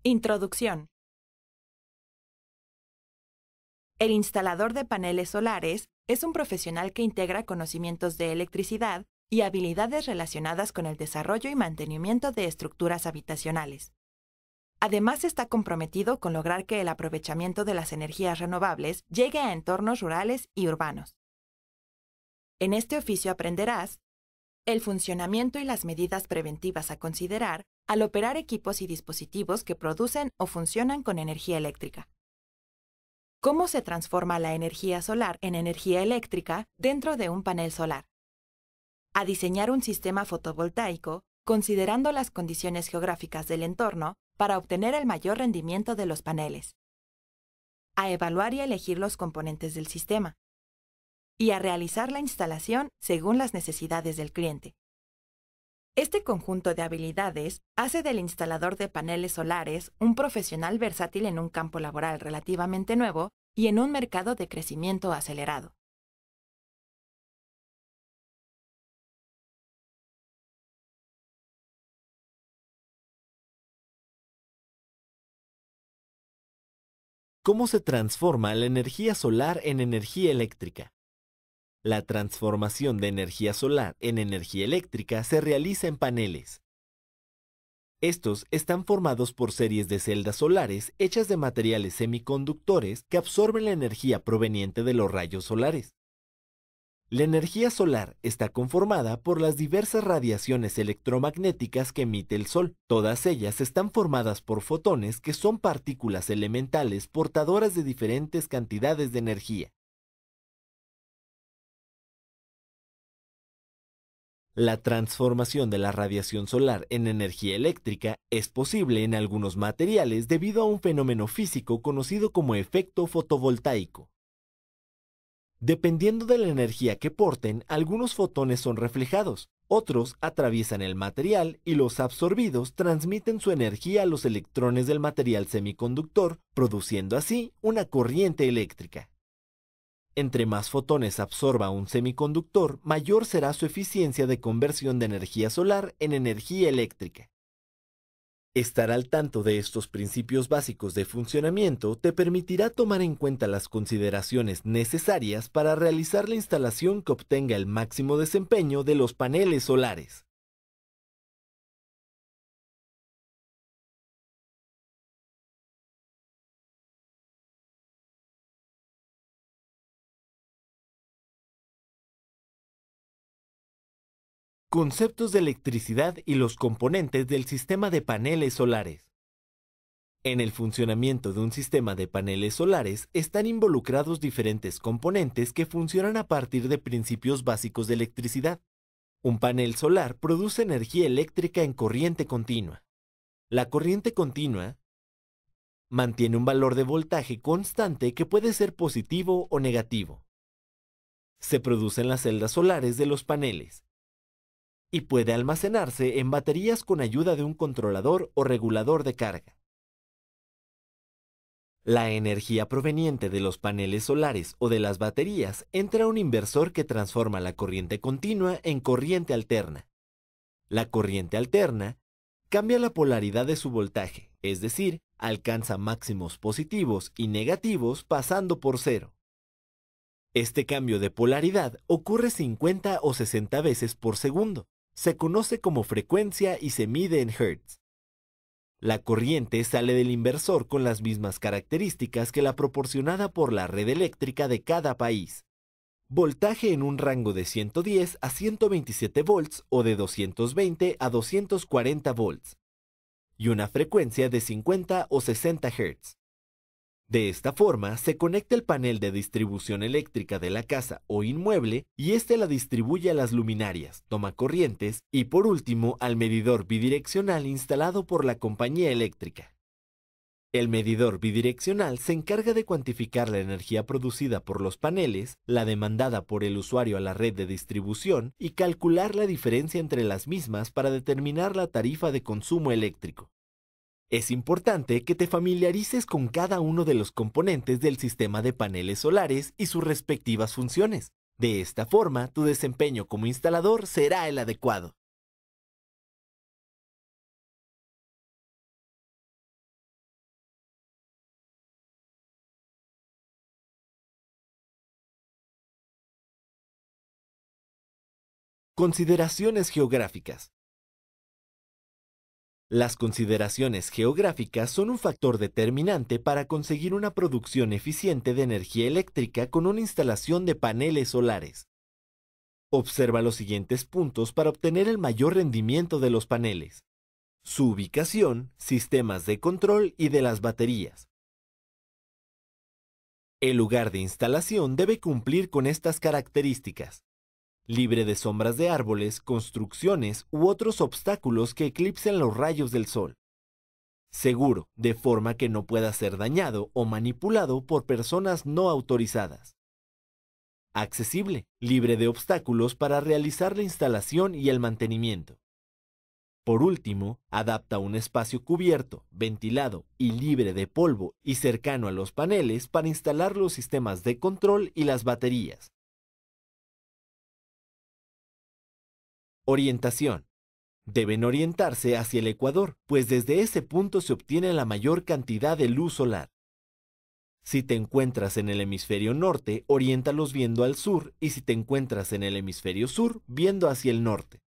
Introducción. El instalador de paneles solares es un profesional que integra conocimientos de electricidad y habilidades relacionadas con el desarrollo y mantenimiento de estructuras habitacionales. Además, está comprometido con lograr que el aprovechamiento de las energías renovables llegue a entornos rurales y urbanos. En este oficio aprenderás el funcionamiento y las medidas preventivas a considerar al operar equipos y dispositivos que producen o funcionan con energía eléctrica. ¿Cómo se transforma la energía solar en energía eléctrica dentro de un panel solar? A diseñar un sistema fotovoltaico considerando las condiciones geográficas del entorno para obtener el mayor rendimiento de los paneles. A evaluar y elegir los componentes del sistema. Y a realizar la instalación según las necesidades del cliente. Este conjunto de habilidades hace del instalador de paneles solares un profesional versátil en un campo laboral relativamente nuevo y en un mercado de crecimiento acelerado. ¿Cómo se transforma la energía solar en energía eléctrica? La transformación de energía solar en energía eléctrica se realiza en paneles. Estos están formados por series de celdas solares hechas de materiales semiconductores que absorben la energía proveniente de los rayos solares. La energía solar está conformada por las diversas radiaciones electromagnéticas que emite el Sol. Todas ellas están formadas por fotones que son partículas elementales portadoras de diferentes cantidades de energía. La transformación de la radiación solar en energía eléctrica es posible en algunos materiales debido a un fenómeno físico conocido como efecto fotovoltaico. Dependiendo de la energía que porten, algunos fotones son reflejados, otros atraviesan el material y los absorbidos transmiten su energía a los electrones del material semiconductor, produciendo así una corriente eléctrica. Entre más fotones absorba un semiconductor, mayor será su eficiencia de conversión de energía solar en energía eléctrica. Estar al tanto de estos principios básicos de funcionamiento te permitirá tomar en cuenta las consideraciones necesarias para realizar la instalación que obtenga el máximo desempeño de los paneles solares. Conceptos de electricidad y los componentes del sistema de paneles solares. En el funcionamiento de un sistema de paneles solares están involucrados diferentes componentes que funcionan a partir de principios básicos de electricidad. Un panel solar produce energía eléctrica en corriente continua. La corriente continua mantiene un valor de voltaje constante que puede ser positivo o negativo. Se produce en las celdas solares de los paneles y puede almacenarse en baterías con ayuda de un controlador o regulador de carga. La energía proveniente de los paneles solares o de las baterías entra a un inversor que transforma la corriente continua en corriente alterna. La corriente alterna cambia la polaridad de su voltaje, es decir, alcanza máximos positivos y negativos pasando por cero. Este cambio de polaridad ocurre 50 o 60 veces por segundo. Se conoce como frecuencia y se mide en Hertz. La corriente sale del inversor con las mismas características que la proporcionada por la red eléctrica de cada país. Voltaje en un rango de 110 a 127 volts o de 220 a 240 volts. Y una frecuencia de 50 o 60 Hz. De esta forma, se conecta el panel de distribución eléctrica de la casa o inmueble y éste la distribuye a las luminarias, toma corrientes y por último al medidor bidireccional instalado por la compañía eléctrica. El medidor bidireccional se encarga de cuantificar la energía producida por los paneles, la demandada por el usuario a la red de distribución y calcular la diferencia entre las mismas para determinar la tarifa de consumo eléctrico. Es importante que te familiarices con cada uno de los componentes del sistema de paneles solares y sus respectivas funciones. De esta forma, tu desempeño como instalador será el adecuado. Consideraciones geográficas. Las consideraciones geográficas son un factor determinante para conseguir una producción eficiente de energía eléctrica con una instalación de paneles solares. Observa los siguientes puntos para obtener el mayor rendimiento de los paneles: su ubicación, sistemas de control y de las baterías. El lugar de instalación debe cumplir con estas características: libre de sombras de árboles, construcciones u otros obstáculos que eclipsen los rayos del sol. Seguro, de forma que no pueda ser dañado o manipulado por personas no autorizadas. Accesible, libre de obstáculos para realizar la instalación y el mantenimiento. Por último, adapta un espacio cubierto, ventilado y libre de polvo y cercano a los paneles para instalar los sistemas de control y las baterías. Orientación. Deben orientarse hacia el ecuador, pues desde ese punto se obtiene la mayor cantidad de luz solar. Si te encuentras en el hemisferio norte, oriéntalos viendo al sur, y si te encuentras en el hemisferio sur, viendo hacia el norte.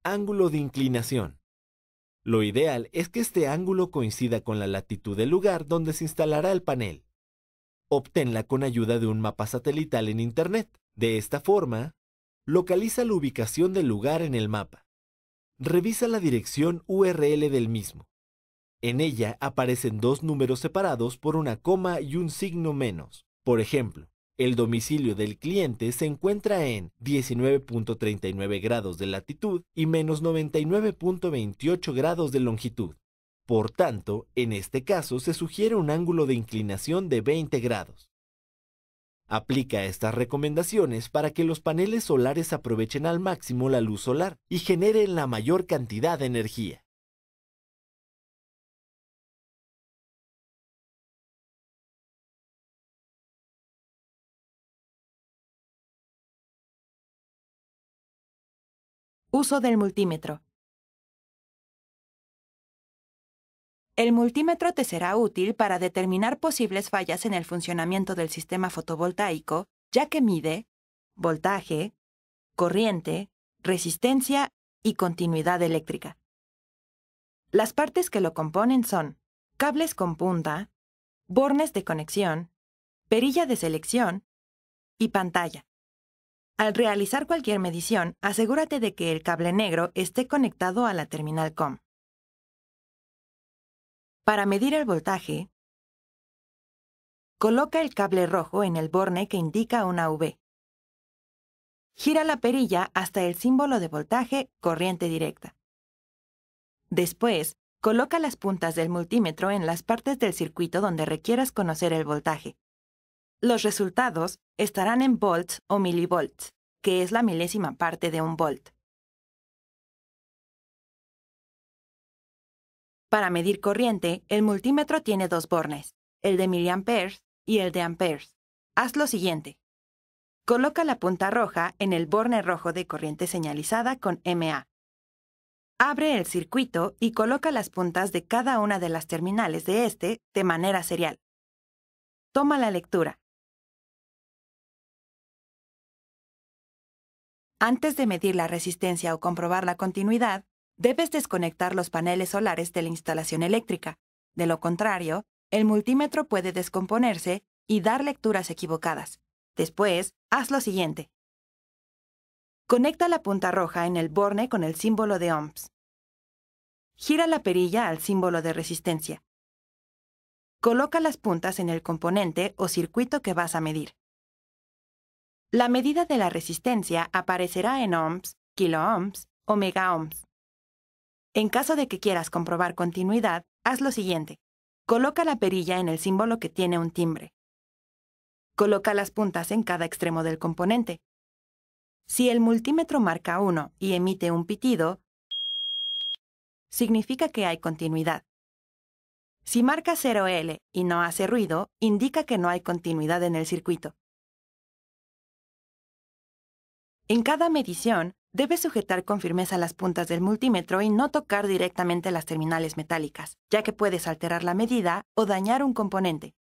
Ángulo de inclinación. Lo ideal es que este ángulo coincida con la latitud del lugar donde se instalará el panel. Obténla con ayuda de un mapa satelital en Internet. De esta forma, localiza la ubicación del lugar en el mapa. Revisa la dirección URL del mismo. En ella aparecen dos números separados por una coma y un signo menos. Por ejemplo, el domicilio del cliente se encuentra en 19.39 grados de latitud y menos 99.28 grados de longitud. Por tanto, en este caso se sugiere un ángulo de inclinación de 20 grados. Aplica estas recomendaciones para que los paneles solares aprovechen al máximo la luz solar y generen la mayor cantidad de energía. Uso del multímetro. El multímetro te será útil para determinar posibles fallas en el funcionamiento del sistema fotovoltaico, ya que mide voltaje, corriente, resistencia y continuidad eléctrica. Las partes que lo componen son cables con punta, bornes de conexión, perilla de selección y pantalla. Al realizar cualquier medición, asegúrate de que el cable negro esté conectado a la terminal COM. Para medir el voltaje, coloca el cable rojo en el borne que indica una V. Gira la perilla hasta el símbolo de voltaje corriente directa. Después, coloca las puntas del multímetro en las partes del circuito donde requieras conocer el voltaje. Los resultados estarán en volts o milivolts, que es la milésima parte de un volt. Para medir corriente, el multímetro tiene dos bornes, el de miliamperes y el de amperes. Haz lo siguiente. Coloca la punta roja en el borne rojo de corriente señalizada con MA. Abre el circuito y coloca las puntas de cada una de las terminales de este de manera serial. Toma la lectura. Antes de medir la resistencia o comprobar la continuidad, debes desconectar los paneles solares de la instalación eléctrica. De lo contrario, el multímetro puede descomponerse y dar lecturas equivocadas. Después, haz lo siguiente. Conecta la punta roja en el borne con el símbolo de ohms. Gira la perilla al símbolo de resistencia. Coloca las puntas en el componente o circuito que vas a medir. La medida de la resistencia aparecerá en ohms, kiloohms o megaohms. En caso de que quieras comprobar continuidad, haz lo siguiente. Coloca la perilla en el símbolo que tiene un timbre. Coloca las puntas en cada extremo del componente. Si el multímetro marca 1 y emite un pitido, significa que hay continuidad. Si marca 0L y no hace ruido, indica que no hay continuidad en el circuito. En cada medición, debes sujetar con firmeza las puntas del multímetro y no tocar directamente las terminales metálicas, ya que puedes alterar la medida o dañar un componente.